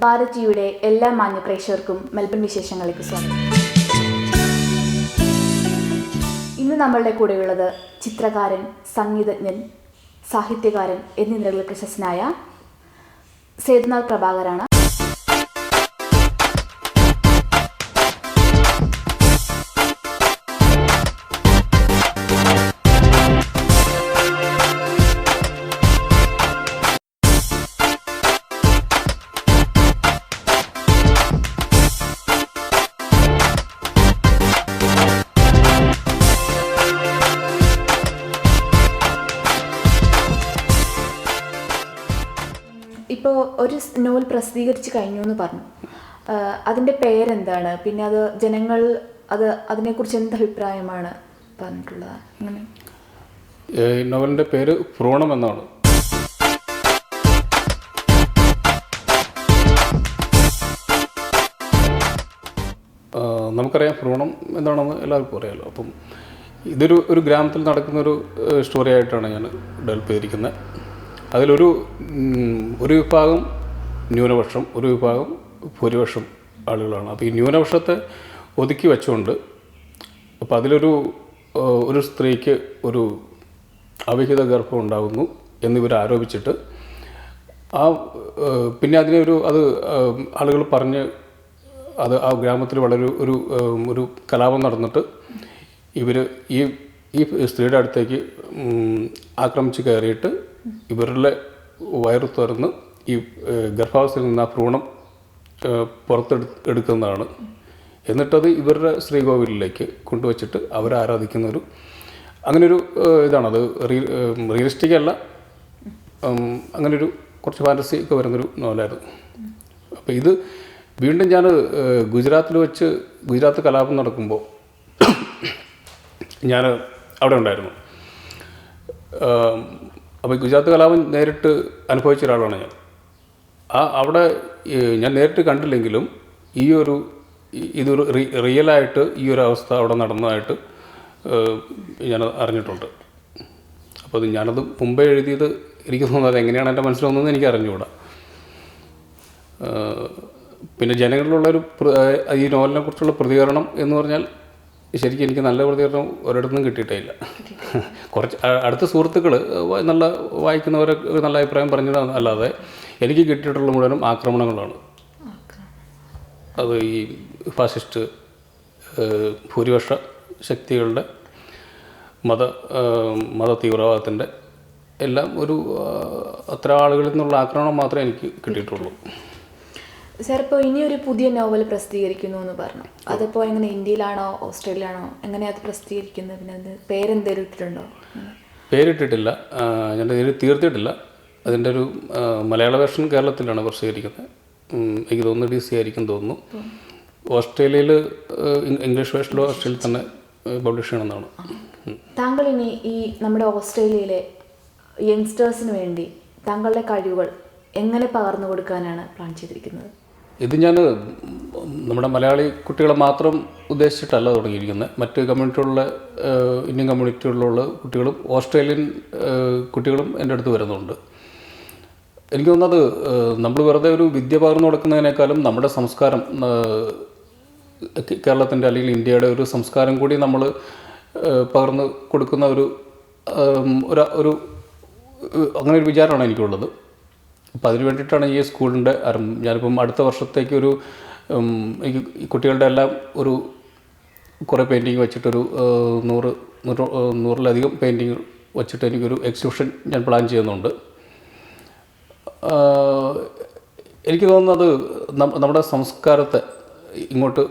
ഭാരതിയുടെ എല്ലാ മാന്യ പ്രേക്ഷകർക്കും മെൽബൺ വിശേഷങ്ങളിലേക്ക് സ്വാഗതം. ഇന്ന് നമ്മളുടെ കൂടെയുള്ളത് ചിത്രകാരൻ, സംഗീതജ്ഞൻ, സാഹിത്യകാരൻ എന്നീ നിലകളിൽ പ്രശസ്തനായ സേതുനാഥ് പ്രഭാകരാണ്. ഇപ്പോൾ ഒരു നോവൽ പ്രസിദ്ധീകരിച്ച് കഴിഞ്ഞു എന്ന് പറഞ്ഞു. അതിൻ്റെ പേരെന്താണ്? പിന്നെ അത് ജനങ്ങൾ അതിനെക്കുറിച്ച് എന്ത് അഭിപ്രായമാണ് പറഞ്ഞിട്ടുള്ളത്? അങ്ങനെ നോവലിൻ്റെ പേര് ഭ്രൂണം എന്നാണ്. നമുക്കറിയാം ഭ്രൂണം എന്താണെന്ന് എല്ലാവർക്കും അറിയാമല്ലോ. അപ്പം ഇതൊരു ഗ്രാമത്തിൽ നടക്കുന്നൊരു സ്റ്റോറി ആയിട്ടാണ് ഞാൻ ഡെവലപ്പ് ചെയ്തിരിക്കുന്നത്. അതിലൊരു വിഭാഗം ന്യൂനപക്ഷം, ഒരു വിഭാഗം ഭൂരിപക്ഷം ആളുകളാണ്. അപ്പോൾ ഈ ന്യൂനപക്ഷത്തെ ഒതുക്കി വെച്ചുകൊണ്ട് അപ്പോൾ ഒരു സ്ത്രീക്ക് ഒരു അവിഹിത ഗർഭം ഉണ്ടാകുന്നു എന്നിവർ ആരോപിച്ചിട്ട് പിന്നെ അത് ആളുകൾ പറഞ്ഞ് ആ ഗ്രാമത്തിൽ വളരെ ഒരു കലാപം നടന്നിട്ട് ഇവർ ഈ സ്ത്രീയുടെ അടുത്തേക്ക് ആക്രമിച്ച് കയറിയിട്ട് ഇവരുടെ വയറ് തുറന്ന് ഈ ഗർഭാവസ്ഥയിൽ നിന്ന് ആ ഭ്രൂണം പുറത്തെടുക്കുന്നതാണ്. എന്നിട്ടത് ഇവരുടെ ശ്രീകോവിലേക്ക് കൊണ്ടുവച്ചിട്ട് അവരെ ആരാധിക്കുന്ന അങ്ങനൊരു ഇതാണത്. റിയലിസ്റ്റിക് അല്ല, അങ്ങനൊരു കുറച്ച് ഫാൻറ്റസി ഒക്കെ വരുന്നൊരു നോവലായിരുന്നു. അപ്പോൾ ഇത് വീണ്ടും ഞാൻ ഗുജറാത്ത് കലാപം നടക്കുമ്പോൾ ഞാൻ അവിടെ ഉണ്ടായിരുന്നു. അപ്പോൾ ഗുജറാത്ത് കലാപം നേരിട്ട് അനുഭവിച്ച ഒരാളാണ് ഞാൻ. അവിടെ ഞാൻ നേരിട്ട് കണ്ടില്ലെങ്കിലും ഇതൊരു റിയലായിട്ട് ഈ ഒരു അവസ്ഥ അവിടെ നടന്നതായിട്ട് ഞാൻ അറിഞ്ഞിട്ടുണ്ട്. അപ്പോൾ ഞാനത് മുമ്പേ എഴുതിയത് എനിക്ക് തോന്നുന്നത് എങ്ങനെയാണ് എൻ്റെ മനസ്സിലൊന്നും എനിക്ക് അറിഞ്ഞുകൂടാ. പിന്നെ ജനങ്ങളിലുള്ളൊരു ഈ നോവലിനെ കുറിച്ചുള്ള പ്രതികരണം എന്ന് പറഞ്ഞാൽ ശരിക്കും എനിക്ക് നല്ല പ്രതികരണം ഒരിടത്തുനിന്നും കിട്ടിയിട്ടില്ല. കുറച്ച് അടുത്ത സുഹൃത്തുക്കൾ നല്ല വായിക്കുന്നവരൊക്കെ നല്ല അഭിപ്രായം പറഞ്ഞത് അല്ലാതെ എനിക്ക് കിട്ടിയിട്ടുള്ള മുഴുവനും ആക്രമണങ്ങളാണ്. അത് ഈ ഫാസിസ്റ്റ് ഭൂരിപക്ഷ ശക്തികളുടെ മത തീവ്രവാദത്തിൻ്റെ എല്ലാം അത്ര ആളുകളിൽ നിന്നുള്ള ആക്രമണം മാത്രമേ എനിക്ക് കിട്ടിയിട്ടുള്ളൂ. സാർ, ഇപ്പോൾ ഇനിയൊരു പുതിയ നോവൽ പ്രസിദ്ധീകരിക്കുന്നു എന്ന് പറഞ്ഞു. അതിപ്പോൾ എങ്ങനെ, ഇന്ത്യയിലാണോ ഓസ്ട്രേലിയയിലാണോ, എങ്ങനെയാണ് അത് പ്രസിദ്ധീകരിക്കുന്നത്? പിന്നെ അത് പേരെന്തെങ്കിലും ഇട്ടിട്ടുണ്ടോ? പേരിട്ടിട്ടില്ല, ഞാൻ തീർത്തിട്ടില്ല. അതിൻ്റെ ഒരു മലയാള വേർഷൻ കേരളത്തിലാണ് പ്രസിദ്ധീകരിക്കുന്നത്. എനിക്ക് തോന്നുന്നു DC ആയിരിക്കും തോന്നുന്നു. ഓസ്ട്രേലിയയിൽ ഇംഗ്ലീഷ് വേർഷനിലോ ഓസ്ട്രേലിയയിൽ തന്നെ പബ്ലിഷ് ചെയ്യണമെന്നാണ്. താങ്കൾ ഇനി ഈ നമ്മുടെ ഓസ്ട്രേലിയയിലെ യങ്സ്റ്റേഴ്സിന് വേണ്ടി താങ്കളുടെ കഴിവുകൾ എങ്ങനെ പകർന്നു കൊടുക്കാനാണ് പ്ലാൻ ചെയ്തിരിക്കുന്നത്? ഇത് ഞാൻ നമ്മുടെ മലയാളി കുട്ടികളെ മാത്രം ഉദ്ദേശിച്ചിട്ടല്ല തുടങ്ങിയിരിക്കുന്നത്. മറ്റ് കമ്മ്യൂണിറ്റികളിലുള്ള ഇന്ത്യൻ കമ്മ്യൂണിറ്റികളിലുള്ള കുട്ടികളും ഓസ്ട്രേലിയൻ കുട്ടികളും എൻ്റെ അടുത്ത് വരുന്നുണ്ട്. എനിക്ക് തോന്നുന്നത് നമ്മൾ വെറുതെ ഒരു വിദ്യ പകർന്നു കൊടുക്കുന്നതിനേക്കാളും നമ്മുടെ സംസ്കാരം, കേരളത്തിൻ്റെ അല്ലെങ്കിൽ ഇന്ത്യയുടെ ഒരു സംസ്കാരം കൂടി നമ്മൾ പകർന്നു കൊടുക്കുന്ന അങ്ങനെ ഒരു വിചാരമാണ് എനിക്കുള്ളത്. അപ്പോൾ അതിന് വേണ്ടിയിട്ടാണ് ഈ സ്കൂളിൻ്റെ ഞാനിപ്പം അടുത്ത വർഷത്തേക്ക് ഈ കുട്ടികളുടെ എല്ലാം കുറേ പെയിൻറ്റിങ് വെച്ചിട്ടൊരു 100-100-100-ലധികം പെയിൻറ്റിങ് വെച്ചിട്ട് എനിക്കൊരു എക്സിബിഷൻ ഞാൻ പ്ലാൻ ചെയ്യുന്നുണ്ട്. എനിക്ക് തോന്നുന്നത് നമ്മുടെ സംസ്കാരത്തെ ഇങ്ങോട്ട്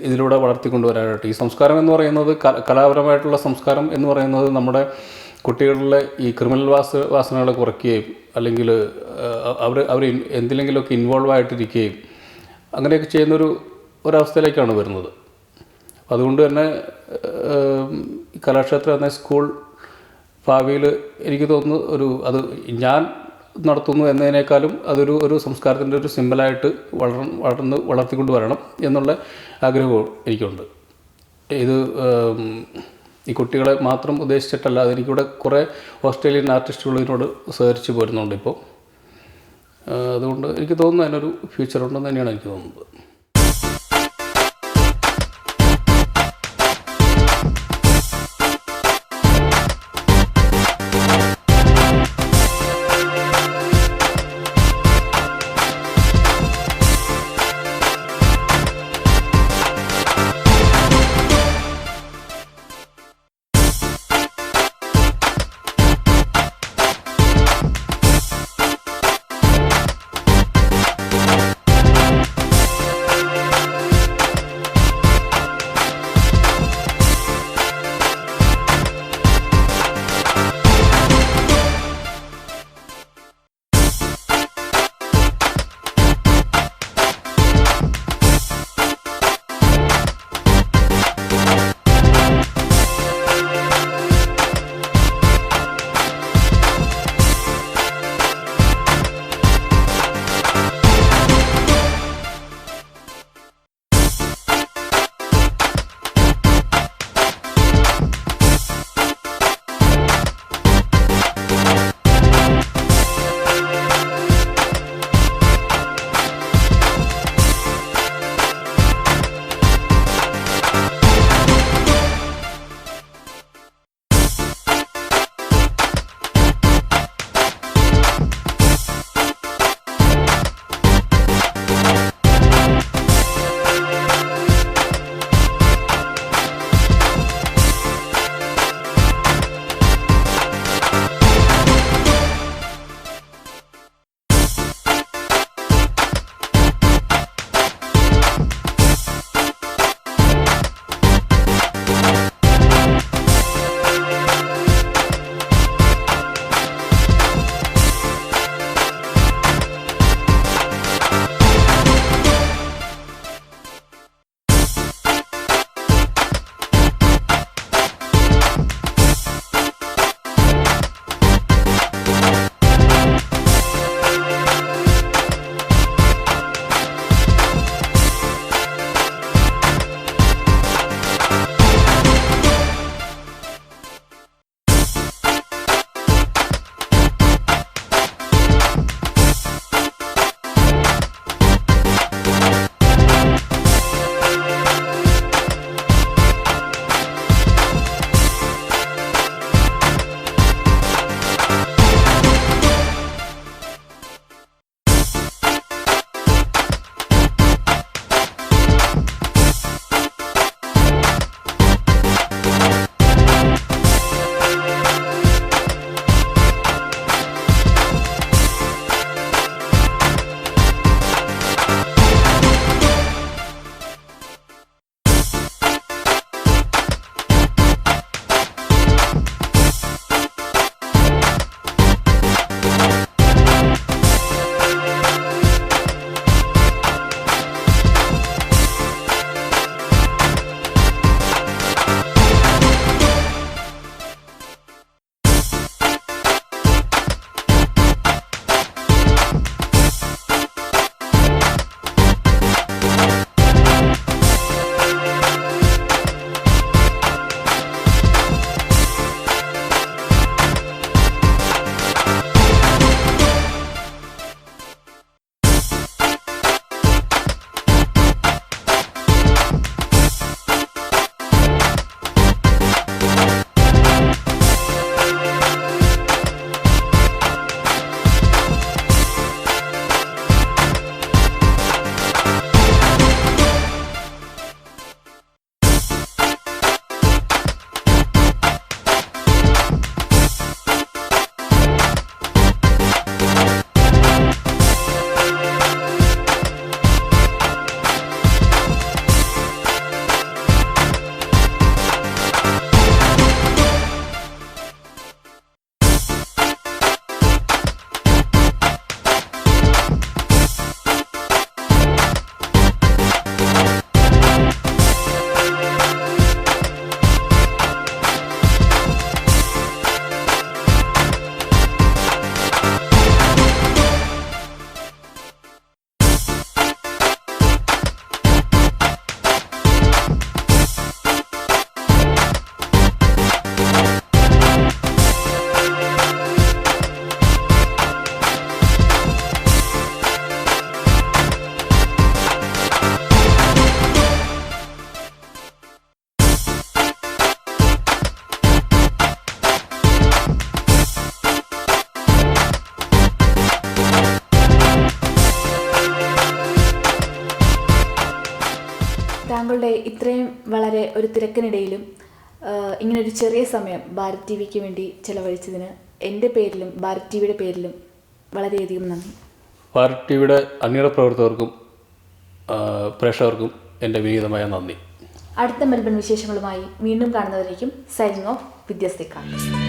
ഇതിലൂടെ വളർത്തിക്കൊണ്ടുവരാനായിട്ട്, ഈ സംസ്കാരം എന്ന് പറയുന്നത് കലാപരമായിട്ടുള്ള സംസ്കാരം എന്ന് പറയുന്നത് നമ്മുടെ കുട്ടികളിലെ ഈ ക്രിമിനൽ വാസനകളെ കുറയ്ക്കുകയും അല്ലെങ്കിൽ അവർ എന്തിലെങ്കിലുമൊക്കെ ഇൻവോൾവ് ആയിട്ടിരിക്കുകയും അങ്ങനെയൊക്കെ ഒരവസ്ഥയിലേക്കാണ് വരുന്നത്. അതുകൊണ്ട് തന്നെ കലാക്ഷേത്രം എന്ന സ്കൂൾ ഭാവിയിൽ എനിക്ക് തോന്നുന്നു അത് ഞാൻ നടത്തുന്നു എന്നതിനേക്കാളും ഒരു സംസ്കാരത്തിൻ്റെ ഒരു സിമ്പലായിട്ട് വളർത്തിക്കൊണ്ട് വരണം എന്നുള്ള ആഗ്രഹവും എനിക്കുണ്ട്. ഇത് ഈ കുട്ടികളെ മാത്രം ഉദ്ദേശിച്ചിട്ടല്ല, അതെനിക്കിവിടെ കുറേ ഓസ്ട്രേലിയൻ ആർട്ടിസ്റ്റുകൾ ഇതിനോട് സഹകരിച്ച് പോരുന്നുണ്ട്. ഇപ്പോൾ അതുകൊണ്ട് എനിക്ക് തോന്നുന്നു അതിനൊരു ഫ്യൂച്ചർ ഉണ്ടെന്ന് തന്നെയാണ് എനിക്ക് തോന്നുന്നത്. താങ്കളുടെ ഇത്രയും വളരെ ഒരു തിരക്കിനിടയിലും ഇങ്ങനൊരു ചെറിയ സമയം ഭാരത് ടി വിക്ക് വേണ്ടി ചെലവഴിച്ചതിന് എൻ്റെ പേരിലും ഭാരത് ടി വിയുടെ പേരിലും വളരെയധികം നന്ദി. ഭാരത് ടി വിയുടെ അണിയറ പ്രവർത്തകർക്കും പ്രേക്ഷകർക്കും എൻ്റെ വിനീതമായ നന്ദി. അടുത്ത മെൽബൺ വിശേഷങ്ങളുമായി വീണ്ടും കാണുന്നവരേക്കും സൈനിങ് ഓഫ് വിദ്യാസ്തിക്കാണ്.